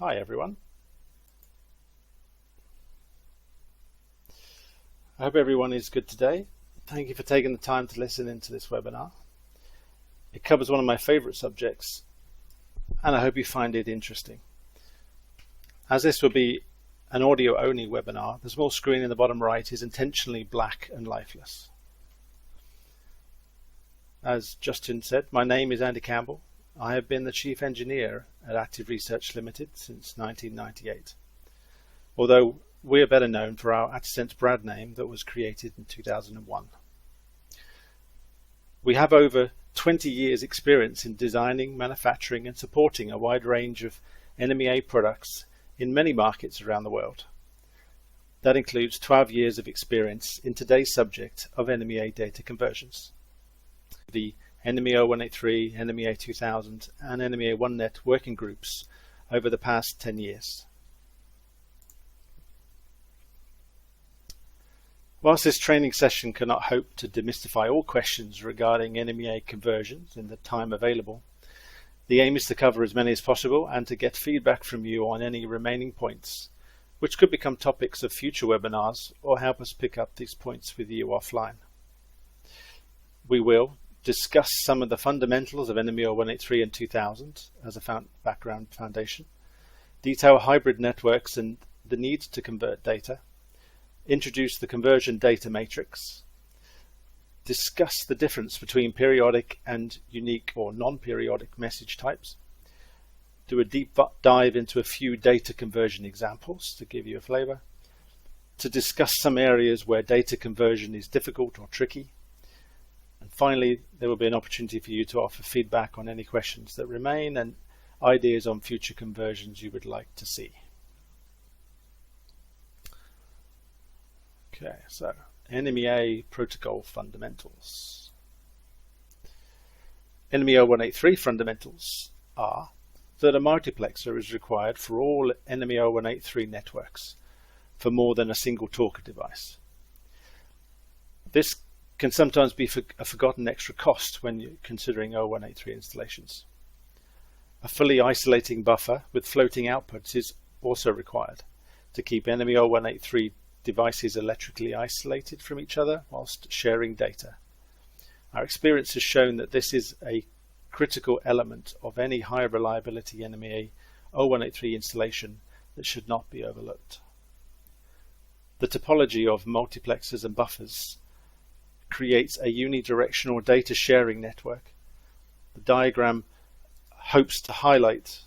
Hi everyone. I hope everyone is good today. Thank you for taking the time to listen into this webinar. It covers one of my favorite subjects and I hope you find it interesting. As this will be an audio only webinar, the small screen in the bottom right is intentionally black and lifeless. As Justin said, my name is Andy Campbell. I have been the Chief Engineer at Active Research Limited since 1998, although we are better known for our Actisense brand name that was created in 2001. We have over 20 years experience in designing, manufacturing and supporting a wide range of NMEA products in many markets around the world. That includes 12 years of experience in today's subject of NMEA data conversions. The NMEA 183, NMEA 2000 and NMEA OneNet working groups over the past 10 years. Whilst this training session cannot hope to demystify all questions regarding NMEA conversions in the time available, the aim is to cover as many as possible and to get feedback from you on any remaining points, which could become topics of future webinars or help us pick up these points with you offline. We will discuss some of the fundamentals of NMEA 183 and 2000 as a background foundation, detail hybrid networks and the need to convert data, introduce the conversion data matrix, discuss the difference between periodic and unique or non-periodic message types, do a deep dive into a few data conversion examples to give you a flavor, to discuss some areas where data conversion is difficult or tricky, and finally there will be an opportunity for you to offer feedback on any questions that remain and ideas on future conversions you would like to see. Okay, so NMEA protocol fundamentals. NMEA 183 fundamentals are that a multiplexer is required for all NMEA 183 networks for more than a single talker device. This can sometimes be a forgotten extra cost when you're considering 0183 installations. A fully isolating buffer with floating outputs is also required to keep NMEA 183 devices electrically isolated from each other whilst sharing data. Our experience has shown that this is a critical element of any high reliability NMEA 0183 installation that should not be overlooked. The topology of multiplexers and buffers creates a unidirectional data sharing network. The diagram hopes to highlight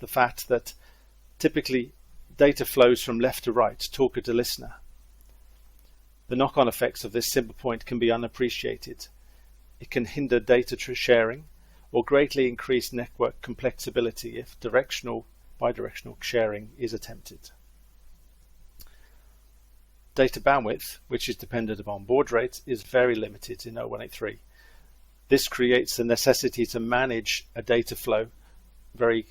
the fact that typically data flows from left to right, talker to listener. The knock-on effects of this simple point can be unappreciated. It can hinder data sharing or greatly increase network complexity if bidirectional sharing is attempted. Data bandwidth, which is dependent upon baud rate, is very limited in 0183. This creates the necessity to manage a data flow very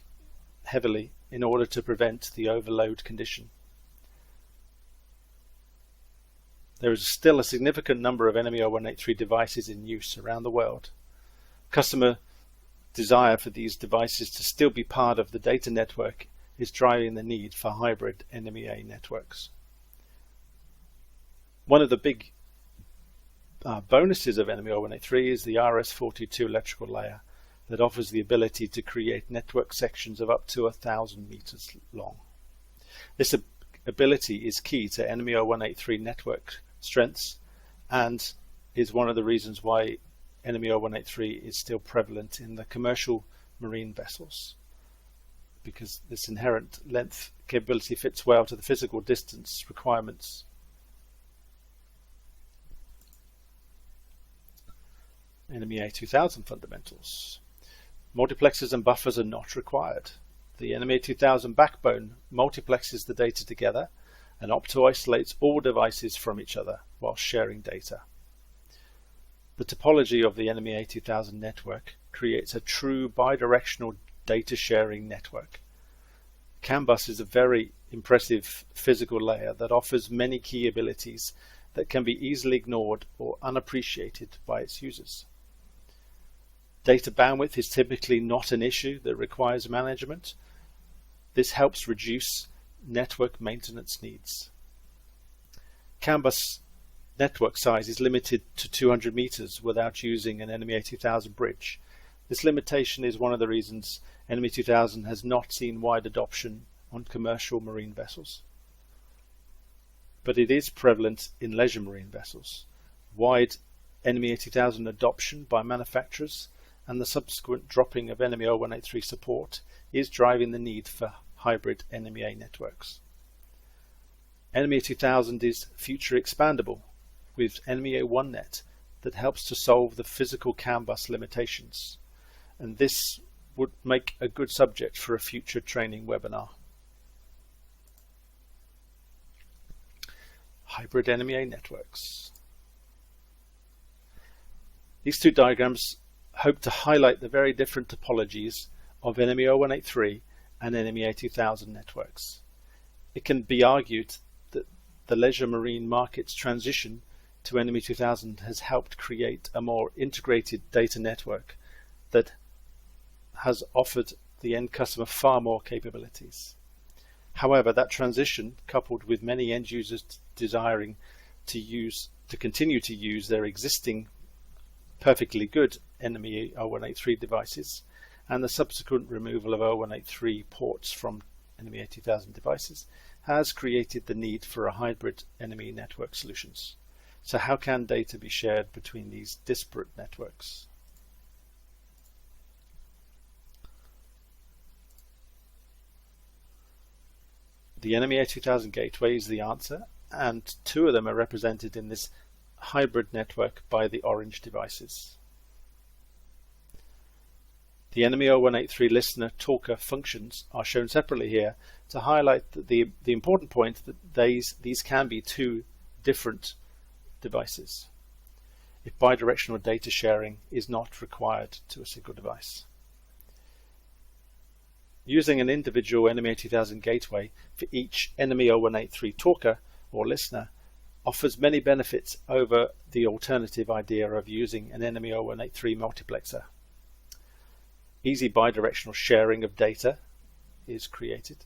heavily in order to prevent the overload condition. There is still a significant number of NMEA 183 devices in use around the world. Customer desire for these devices to still be part of the data network is driving the need for hybrid NMEA networks. One of the big bonuses of NMEA 183 is the RS-422 electrical layer that offers the ability to create network sections of up to 1,000 meters long. This ability is key to NMEA 183 network strengths and is one of the reasons why NMEA 183 is still prevalent in the commercial marine vessels, because this inherent length capability fits well to the physical distance requirements. NMEA 2000 fundamentals. Multiplexers and buffers are not required. The NMEA 2000 backbone multiplexes the data together and opto-isolates all devices from each other while sharing data. The topology of the NMEA 2000 network creates a true bidirectional data sharing network. CAN bus is a very impressive physical layer that offers many key abilities that can be easily ignored or unappreciated by its users. Data bandwidth is typically not an issue that requires management. This helps reduce network maintenance needs. CAN bus network size is limited to 200 meters without using an NMEA 2000 bridge. This limitation is one of the reasons NMEA 2000 has not seen wide adoption on commercial marine vessels. But it is prevalent in leisure marine vessels. Wide NMEA 2000 adoption by manufacturers and the subsequent dropping of NMEA 0183 support is driving the need for hybrid NMEA networks. NMEA 2000 is future expandable with NMEA OneNet that helps to solve the physical CAN bus limitations, and this would make a good subject for a future training webinar. Hybrid NMEA networks. These two diagrams hope to highlight the very different topologies of NMEA 0183 and NMEA 2000 networks. It can be argued that the leisure marine market's transition to NMEA 2000 has helped create a more integrated data network that has offered the end customer far more capabilities. However, that transition, coupled with many end users desiring to continue to use their existing perfectly good NMEA 0183 devices, and the subsequent removal of 0183 ports from NMEA 2000 devices, has created the need for a hybrid NMEA network solutions. So how can data be shared between these disparate networks? The NMEA 2000 gateway is the answer, and two of them are represented in this hybrid network by the orange devices. The NMEA 0183 listener talker functions are shown separately here to highlight the important point that these can be two different devices if bidirectional data sharing is not required to a single device. Using an individual NMEA 2000 gateway for each NMEA 0183 talker or listener offers many benefits over the alternative idea of using an NMEA 0183 multiplexer. Easy bidirectional sharing of data is created.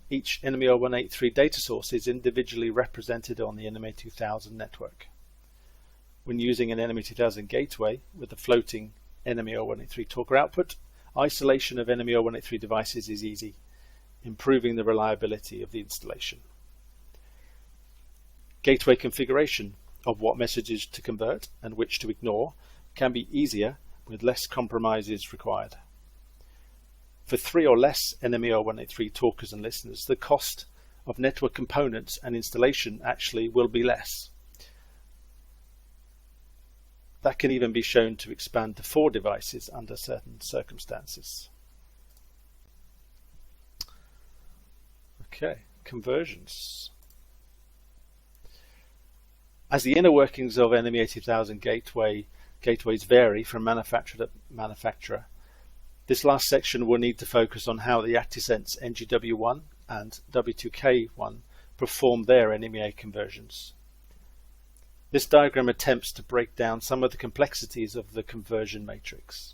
Each NMEA 0183 data source is individually represented on the NMEA 2000 network. When using an NMEA 2000 gateway with a floating NMEA 0183 talker output, isolation of NMEA 0183 devices is easy, improving the reliability of the installation. Gateway configuration of what messages to convert and which to ignore can be easier with less compromises required. For 3 or less NMEA 0183 talkers and listeners, the cost of network components and installation actually will be less. That can even be shown to expand to 4 devices under certain circumstances. Okay, conversions. As the inner workings of NMEA 2000 gateways vary from manufacturer to manufacturer, this last section will need to focus on how the Actisense NGW1 and W2K1 perform their NMEA conversions. This diagram attempts to break down some of the complexities of the conversion matrix.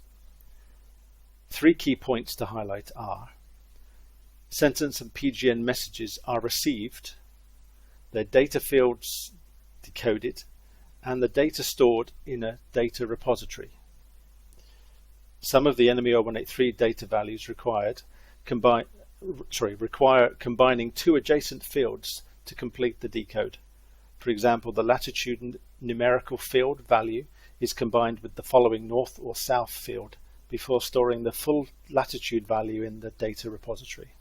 3 key points to highlight are: sentence and PGN messages are received, their data fields decoded, and the data stored in a data repository. Some of the NMEA 0183 data values require combining 2 adjacent fields to complete the decode. For example, the latitude numerical field value is combined with the following north or south field before storing the full latitude value in the data repository.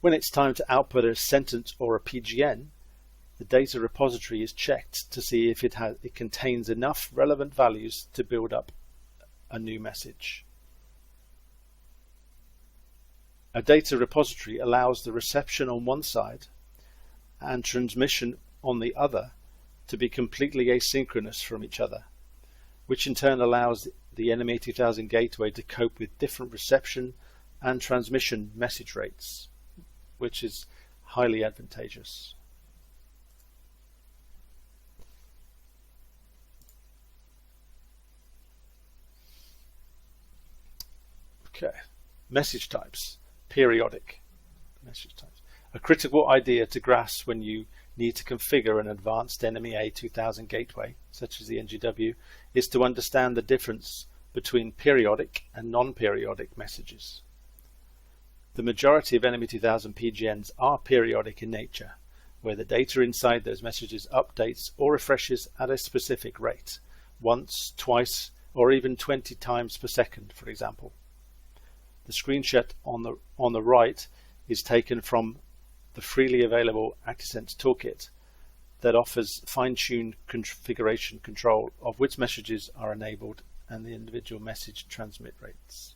When it's time to output a sentence or a PGN, the data repository is checked to see if it contains enough relevant values to build up a new message. A data repository allows the reception on one side and transmission on the other to be completely asynchronous from each other, which in turn allows the NMEA 2000 gateway to cope with different reception and transmission message rates, which is highly advantageous. Okay, message types, periodic message types. A critical idea to grasp when you need to configure an advanced NMEA 2000 gateway, such as the NGW, is to understand the difference between periodic and non-periodic messages. The majority of NMEA 2000 PGNs are periodic in nature, where the data inside those messages updates or refreshes at a specific rate, once, twice, or even 20 times per second, for example. The screenshot on the right is taken from the freely available Actisense toolkit that offers fine-tuned configuration control of which messages are enabled and the individual message transmit rates.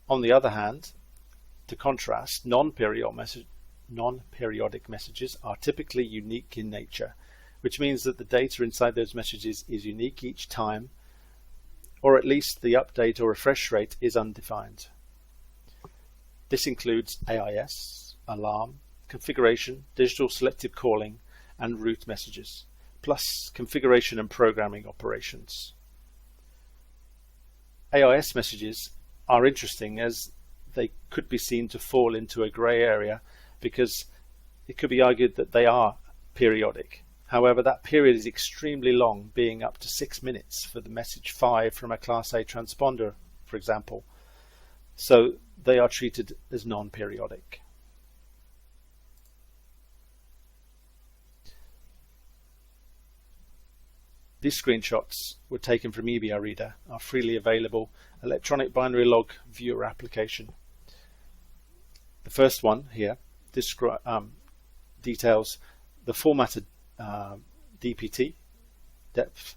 On the other hand, to contrast, non-periodic messages are typically unique in nature, which means that the data inside those messages is unique each time, or at least the update or refresh rate is undefined. This includes AIS, alarm, configuration, digital selective calling, and route messages, plus configuration and programming operations. AIS messages are interesting as they could be seen to fall into a grey area because it could be argued that they are periodic. However, that period is extremely long, being up to 6 minutes for the message 5 from a Class A transponder, for example. So they are treated as non-periodic. These screenshots were taken from EBR Reader, our freely available electronic binary log viewer application. The first one here details the formatted DPT, depth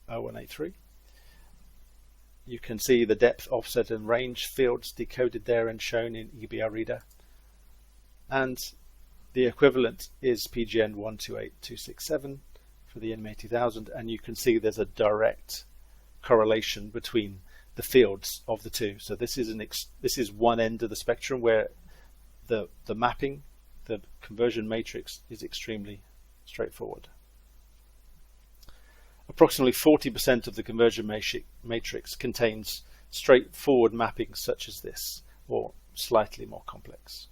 0183. You can see the depth, offset and range fields decoded there and shown in EBR Reader. And the equivalent is PGN 128267 for the NMEA 2000, and you can see there's a direct correlation between the fields of the two. So this is one end of the spectrum where the mapping, the conversion matrix is extremely straightforward. Approximately 40% of the conversion matrix contains straightforward mappings such as this, or slightly more complex.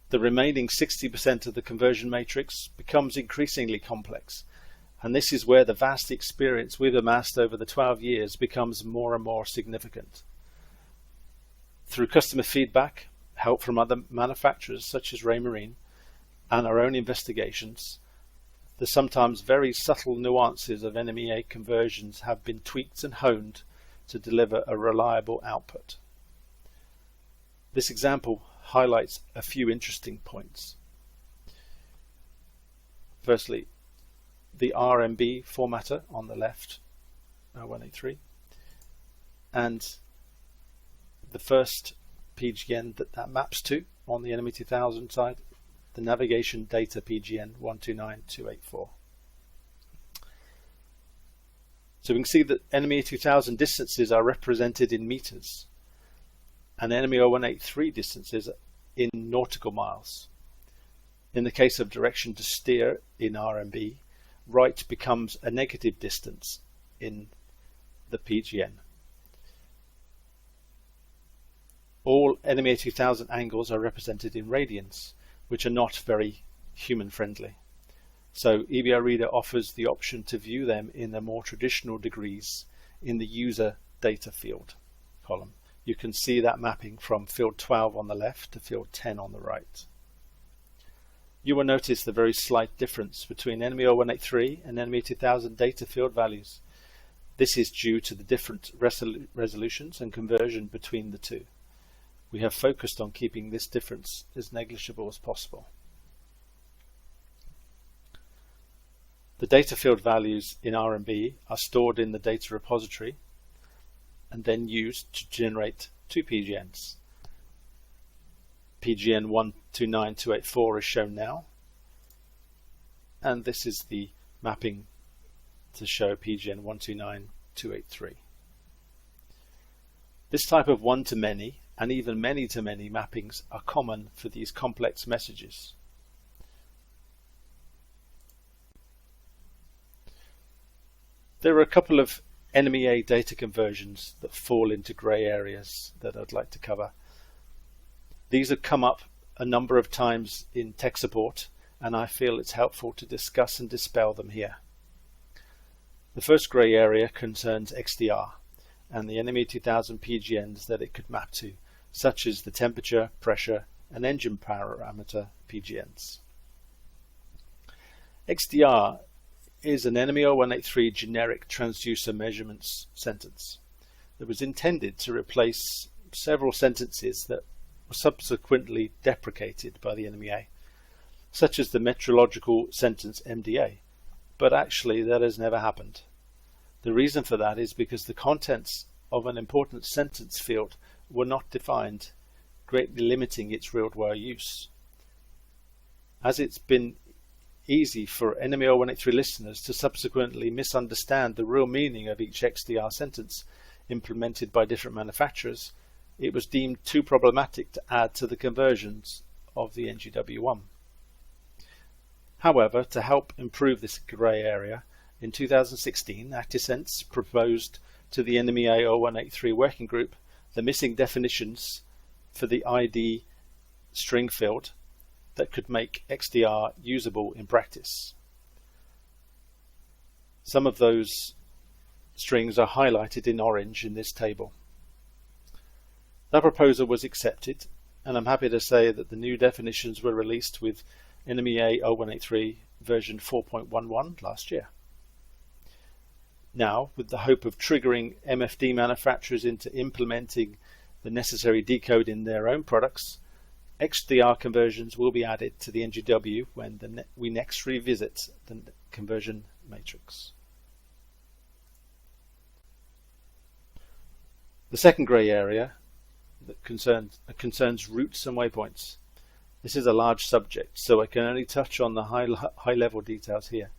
The remaining 60% of the conversion matrix becomes increasingly complex, and this is where the vast experience we've amassed over the 12 years becomes more and more significant. Through customer feedback, help from other manufacturers such as Raymarine, and our own investigations, the sometimes very subtle nuances of NMEA conversions have been tweaked and honed to deliver a reliable output. This example highlights a few interesting points. Firstly, the RMB formatter on the left, 0183, and the first PGN that maps to on the NMEA 2000 side, the navigation data PGN 129284. So we can see that NMEA 2000 distances are represented in meters, and NMEA 0183 distances in nautical miles. In the case of direction to steer in RMB, right becomes a negative distance in the PGN. All NMEA 2000 angles are represented in radians, which are not very human friendly. So EBR Reader offers the option to view them in the more traditional degrees in the user data field column. You can see that mapping from field 12 on the left to field 10 on the right. You will notice the very slight difference between NMEA 0183 and NMEA 2000 data field values. This is due to the different resolutions and conversion between the two. We have focused on keeping this difference as negligible as possible. The data field values in RMB are stored in the data repository and then used to generate two PGNs. PGN 129284 is shown now, and this is the mapping to show PGN 129283. This type of one-to-many and even many-to-many mappings are common for these complex messages. There are a couple of NMEA data conversions that fall into grey areas that I'd like to cover. These have come up a number of times in tech support, and I feel it's helpful to discuss and dispel them here. The first grey area concerns XDR and the NMEA 2000 PGNs that it could map to, such as the temperature, pressure, and engine parameter PGNs. XDR is an NMEA 0183 generic transducer measurements sentence that was intended to replace several sentences that were subsequently deprecated by the NMEA, such as the metrological sentence MDA, but actually that has never happened. The reason for that is because the contents of an important sentence field were not defined, greatly limiting its real-world use. As it's been easy for NMEA 0183 listeners to subsequently misunderstand the real meaning of each XDR sentence implemented by different manufacturers, it was deemed too problematic to add to the conversions of the NGW1. However, to help improve this grey area, in 2016, Actisense proposed to the NMEA 0183 working group the missing definitions for the ID string field that could make XDR usable in practice. Some of those strings are highlighted in orange in this table. That proposal was accepted, and I'm happy to say that the new definitions were released with NMEA 0183 version 4.11 last year. Now, with the hope of triggering MFD manufacturers into implementing the necessary decode in their own products, XDR conversions will be added to the NGW when we next revisit the conversion matrix. The second grey area that concerns routes and waypoints. This is a large subject, so I can only touch on the high-level details here.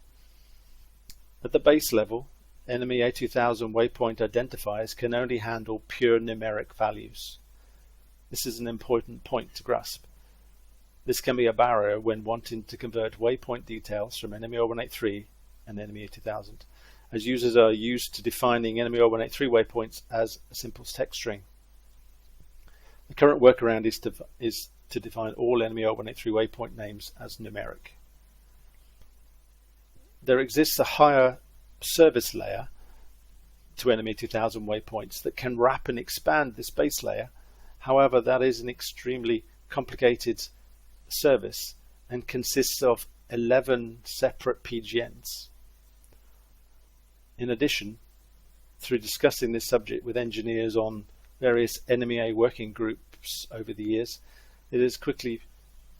At the base level, NMEA 2000 waypoint identifiers can only handle pure numeric values. This is an important point to grasp. This can be a barrier when wanting to convert waypoint details from NMEA 0183 and NMEA 2000, as users are used to defining NMEA 0183 waypoints as a simple text string. The current workaround is to define all NMEA 0183 waypoint names as numeric. There exists a higher service layer to NMEA 2000 waypoints that can wrap and expand this base layer. However, that is an extremely complicated service and consists of 11 separate PGNs. In addition, through discussing this subject with engineers on various NMEA working groups over the years, it has quickly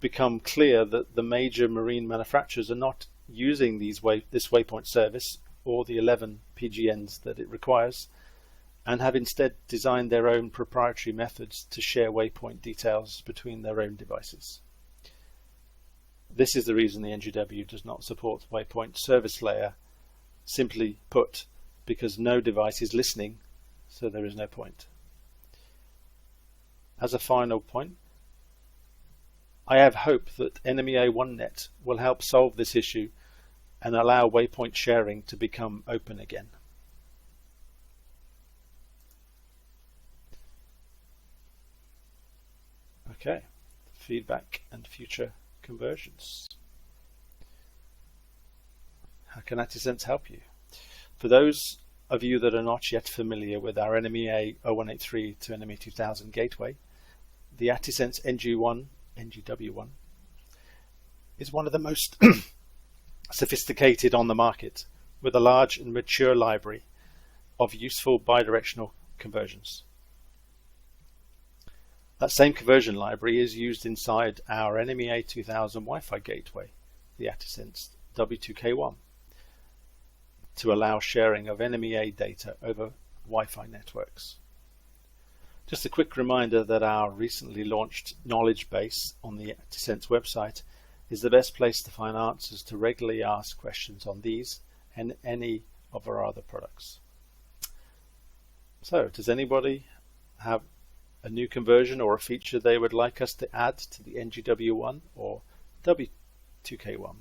become clear that the major marine manufacturers are not using this waypoint service or the 11 PGNs that it requires, and have instead designed their own proprietary methods to share waypoint details between their own devices. This is the reason the NGW does not support waypoint service layer, simply put, because no device is listening, so there is no point. As a final point, I have hope that NMEA OneNet will help solve this issue and allow waypoint sharing to become open again. Okay, feedback and future conversions. How can Actisense help you? For those of you that are not yet familiar with our NMEA 0183 to NMEA 2000 gateway, the Actisense NGW1 is one of the most sophisticated on the market, with a large and mature library of useful bidirectional conversions. That same conversion library is used inside our NMEA 2000 Wi-Fi gateway, the Actisense W2K1, to allow sharing of NMEA data over Wi-Fi networks. Just a quick reminder that our recently launched knowledge base on the Actisense website is the best place to find answers to regularly asked questions on these and any of our other products. So, does anybody have a new conversion or a feature they would like us to add to the NGW1 or W2K1?